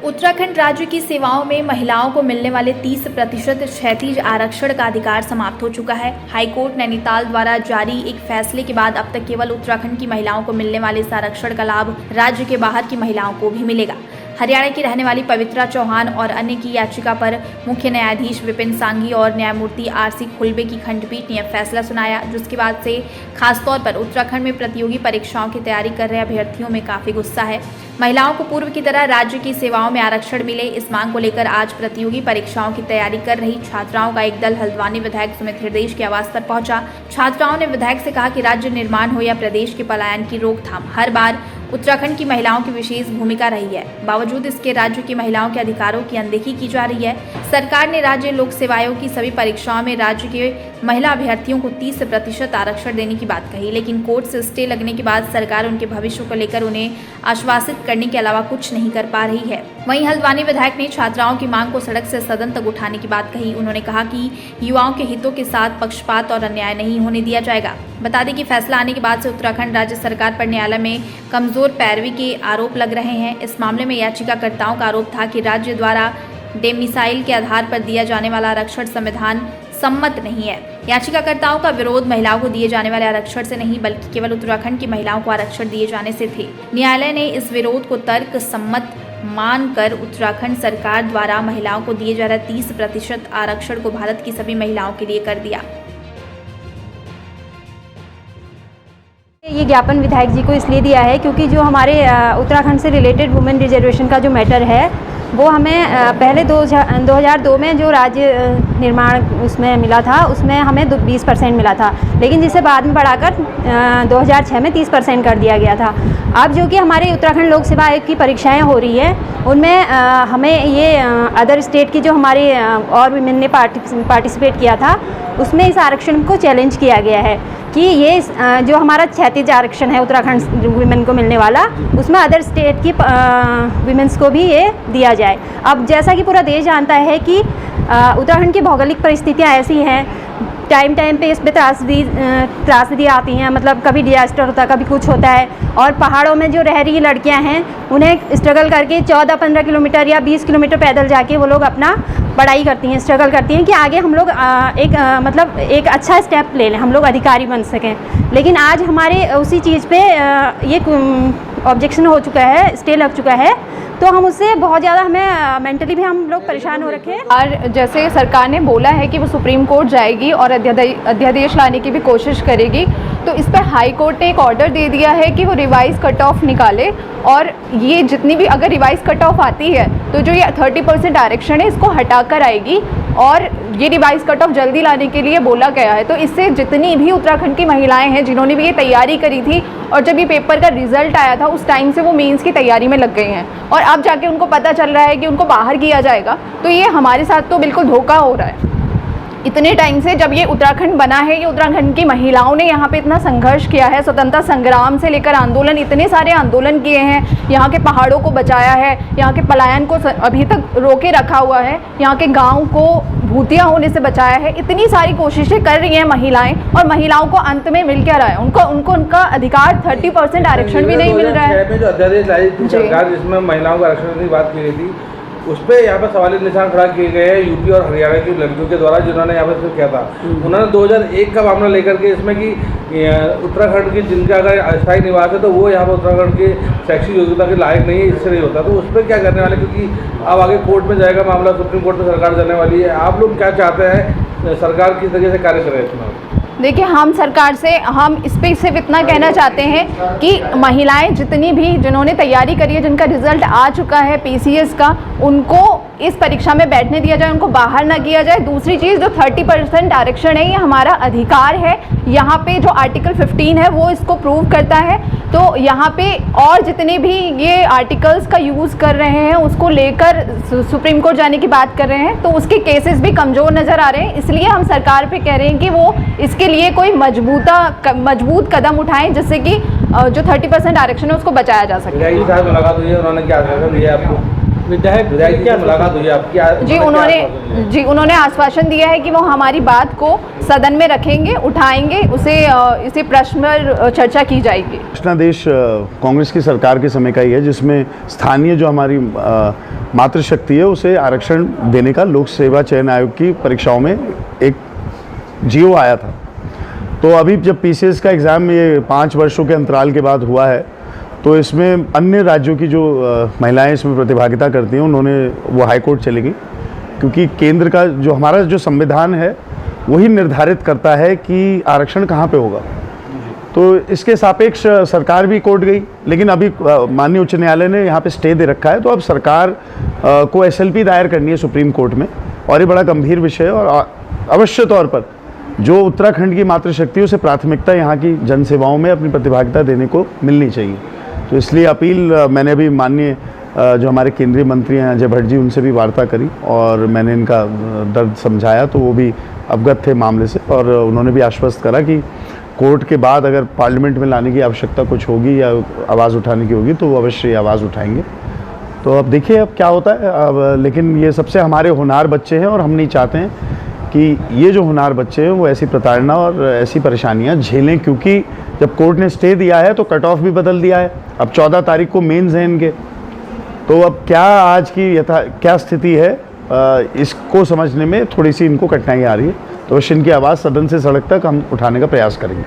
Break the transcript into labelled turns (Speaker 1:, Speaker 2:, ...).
Speaker 1: उत्तराखंड राज्य की सेवाओं में महिलाओं को मिलने वाले 30% क्षैतिज आरक्षण का अधिकार समाप्त हो चुका है। हाईकोर्ट नैनीताल द्वारा जारी एक फैसले के बाद अब तक केवल उत्तराखंड की महिलाओं को मिलने वाले इस आरक्षण का लाभ राज्य के बाहर की महिलाओं को भी मिलेगा। हरियाणा की रहने वाली पवित्रा चौहान और अन्य की याचिका पर मुख्य न्यायाधीश विपिन सांघी और न्यायमूर्ति आर.सी. खुल्बे की खंडपीठ ने यह फैसला सुनाया, जिसके बाद से खासतौर पर उत्तराखंड में प्रतियोगी परीक्षाओं की तैयारी कर रहे अभ्यर्थियों में काफी गुस्सा है। महिलाओं को पूर्व की तरह राज्य की सेवाओं में आरक्षण मिले, इस मांग को लेकर आज प्रतियोगी परीक्षाओं की तैयारी कर रही छात्राओं का एक दल हल्द्वानी विधायक सुमित हृदयेश के आवास पर पहुंचा। छात्राओं ने विधायक से कहा कि राज्य निर्माण हो या प्रदेश के पलायन की रोकथाम, हर बार उत्तराखंड की महिलाओं की विशेष भूमिका रही है। बावजूद इसके राज्य की महिलाओं के अधिकारों की अनदेखी की जा रही है। सरकार ने राज्य लोक सेवा आयोग की सभी परीक्षाओं में राज्य के महिला अभ्यर्थियों को 30% आरक्षण देने की बात कही, लेकिन कोर्ट से स्टे लगने के बाद सरकार उनके भविष्य को लेकर उन्हें आश्वासित करने के अलावा कुछ नहीं कर पा रही है। वहीं हल्द्वानी विधायक ने छात्राओं की मांग को सड़क से सदन तक उठाने की बात कही। उन्होंने कहा कि युवाओं के हितों के साथ पक्षपात और अन्याय नहीं होने दिया जाएगा। बता दें कि फैसला आने के बाद से उत्तराखंड राज्य सरकार पर न्यायालय में कमजोर पैरवी के आरोप लग रहे हैं। इस मामले में याचिकाकर्ताओं का आरोप था कि राज्य द्वारा डेमिसाइल के आधार पर दिया जाने वाला आरक्षण संविधान सम्मत नहीं है। याचिकाकर्ताओं का विरोध महिलाओं को दिए जाने वाले आरक्षण से नहीं, बल्कि केवल उत्तराखंड की महिलाओं को आरक्षण दिए जाने से थे। न्यायालय ने इस विरोध को तर्क सम्मत मानकर उत्तराखंड सरकार द्वारा महिलाओं को दिए जा रहे 30% आरक्षण को भारत की सभी महिलाओं के लिए कर दिया।
Speaker 2: ये ज्ञापन विधायक जी को इसलिए दिया है क्योंकि जो हमारे उत्तराखंड से रिलेटेड वुमेन रिजर्वेशन का जो मैटर है वो हमें पहले 2002 में जो राज्य निर्माण उसमें मिला था, उसमें हमें 20% मिला था, लेकिन जिसे बाद में बढ़ाकर 2006 में 30% कर दिया गया था। अब जो कि हमारे उत्तराखंड लोक सेवा आयोग की परीक्षाएं हो रही है, उनमें हमें ये अदर स्टेट की जो हमारे और विमेन ने पार्टिसिपेट किया था, उसमें इस आरक्षण को चैलेंज किया गया है कि ये जो हमारा क्षैतिज आरक्षण है उत्तराखंड वुमेन को मिलने वाला, उसमें अदर स्टेट की विमेंस को भी ये दिया जाए। अब जैसा कि पूरा देश जानता है कि उत्तराखंड की भौगोलिक परिस्थितियाँ ऐसी हैं, टाइम पे इस पर त्रासदी आती हैं, मतलब कभी डिजास्टर होता है, कभी कुछ होता है, और पहाड़ों में जो रह रही लड़कियां हैं उन्हें स्ट्रगल करके 14-15 किलोमीटर या 20 किलोमीटर पैदल जाके वो लोग अपना पढ़ाई करती हैं, स्ट्रगल करती हैं कि आगे हम लोग मतलब एक अच्छा स्टेप ले लें, हम लोग अधिकारी बन सकें। लेकिन आज हमारे उसी चीज़ पे ये ऑब्जेक्शन हो चुका है, स्टे लग चुका है, तो हम उससे बहुत ज़्यादा हमें मेंटली भी हम लोग परेशान हो रखे हैं।
Speaker 3: और जैसे सरकार ने बोला है कि वो सुप्रीम कोर्ट जाएगी और अध्यादेश लाने की भी कोशिश करेगी, तो इस पर हाई कोर्ट ने एक ऑर्डर दे दिया है कि वो रिवाइज कट ऑफ निकाले, और ये जितनी भी अगर रिवाइज कट ऑफ आती है तो जो ये 30% आरक्षण है इसको हटाकर आएगी, और ये रिवाइज कट ऑफ जल्दी लाने के लिए बोला गया है। तो इससे जितनी भी उत्तराखंड की महिलाएं हैं जिन्होंने भी ये तैयारी करी थी और जब ये पेपर का रिजल्ट आया था उस टाइम से वो मेंस की तैयारी में लग गई हैं, और अब जाके उनको पता चल रहा है कि उनको बाहर किया जाएगा, तो ये हमारे साथ तो बिल्कुल धोखा हो रहा है। इतने टाइम से जब ये उत्तराखंड बना है, ये उत्तराखंड की महिलाओं ने यहाँ पे इतना संघर्ष किया है, स्वतंत्रता संग्राम से लेकर आंदोलन, इतने सारे आंदोलन किए हैं, यहाँ के पहाड़ों को बचाया है, यहाँ के पलायन को अभी तक रोके रखा हुआ है, यहाँ के गाँव को भूतिया होने से बचाया है, इतनी सारी कोशिशें कर रही हैं महिलाएं, और महिलाओं को अंत में मिल क्या रहा है, उनको उनका अधिकार 30% आरक्षण भी नहीं मिल रहा है।
Speaker 4: जो अध्यादेश लाई थी सरकार जिसमें महिलाओं का आरक्षण की बात की गई थी, उस पर यहाँ पर सवालिया निशान खड़ा किए गए हैं यूपी और हरियाणा की लड़कियों के द्वारा, जिन्होंने यहाँ पर किया था। उन्होंने 2001 का मामला लेकर के इसमें कि उत्तराखंड की जिनका अगर अस्थायी निवास है तो वो यहाँ पर उत्तराखंड के शैक्षिक योग्यता के लायक नहीं है, इससे नहीं होता, तो उस पर क्या करने वाले, क्योंकि अब आगे कोर्ट में जाएगा मामला, सुप्रीम कोर्ट में सरकार जाने वाली है। आप लोग क्या चाहते हैं, सरकार किस तरीके से कार्य करे इसमें?
Speaker 3: देखिए, हम सरकार से हम इस पर सिर्फ इतना कहना चाहते हैं कि महिलाएं जितनी भी जिन्होंने तैयारी करी है, जिनका रिजल्ट आ चुका है पीसीएस का, उनको इस परीक्षा में बैठने दिया जाए, उनको बाहर ना किया जाए। दूसरी चीज़, जो 30% आरक्षण है ये हमारा अधिकार है, यहाँ पे जो आर्टिकल 15 है वो इसको प्रूव करता है। तो यहाँ पे और जितने भी ये आर्टिकल्स का यूज़ कर रहे हैं उसको लेकर सुप्रीम कोर्ट जाने की बात कर रहे हैं, तो उसके केसेस भी कमज़ोर नज़र आ रहे हैं। इसलिए हम सरकार पे कह रहे हैं कि वो इसके लिए कोई मजबूत कदम उठाएं, जिससे कि जो 30% आरक्षण है उसको बचाया जा सके।
Speaker 4: मुलाकात हुई है, उन्होंने क्या आश्वासन दिया आपको? विधायक जी की मुलाकात हुई आपकी?
Speaker 3: जी उन्होंने आश्वासन दिया है कि वो हमारी बात को सदन में रखेंगे, उठाएंगे, इसे प्रश्न पर चर्चा की जाएगी।
Speaker 5: देश कांग्रेस की सरकार के समय का ही है जिसमें स्थानीय जो हमारी मातृशक्ति है उसे आरक्षण देने का लोक सेवा चयन आयोग की परीक्षाओं में एक जीओ आया था। तो अभी जब पीसीएस का एग्ज़ाम ये 5 वर्षों के अंतराल के बाद हुआ है तो इसमें अन्य राज्यों की जो महिलाएं इसमें प्रतिभागिता करती हैं उन्होंने वो हाई कोर्ट चली गई, क्योंकि केंद्र का जो हमारा जो संविधान है वही निर्धारित करता है कि आरक्षण कहाँ पे होगा। तो इसके सापेक्ष सरकार भी कोर्ट गई, लेकिन अभी माननीय उच्च न्यायालय ने यहाँ पे स्टे दे रखा है। तो अब सरकार को एसएलपी दायर करनी है सुप्रीम कोर्ट में, और ये बड़ा गंभीर विषय है। और अवश्य तौर पर जो उत्तराखंड की मातृशक्ति उसे प्राथमिकता यहाँ की जनसेवाओं में अपनी प्रतिभागिता देने को मिलनी चाहिए। तो इसलिए अपील मैंने अभी माननीय जो हमारे केंद्रीय मंत्री हैं अजय भट्ट जी, उनसे भी वार्ता करी और मैंने इनका दर्द समझाया, तो वो भी अवगत थे मामले से, और उन्होंने भी आश्वस्त करा कि कोर्ट के बाद अगर पार्लियामेंट में लाने की आवश्यकता कुछ होगी या आवाज़ उठाने की होगी तो वो अवश्य आवाज़ उठाएंगे। तो अब देखिए अब क्या होता है। अब लेकिन ये सबसे हमारे होनहार बच्चे हैं और हम नहीं चाहते हैं कि ये जो होनहार बच्चे हैं वो ऐसी प्रताड़ना और ऐसी परेशानियां झेलें, क्योंकि जब कोर्ट ने स्टे दिया है तो कट ऑफ भी बदल दिया है। अब 14 तारीख को मेंस हैं इनके, तो अब क्या आज की क्या स्थिति है इसको समझने में थोड़ी सी इनको कठिनाई आ रही है। तो अवश्य इनकी आवाज़ सदन से सड़क तक हम उठाने का प्रयास करेंगे।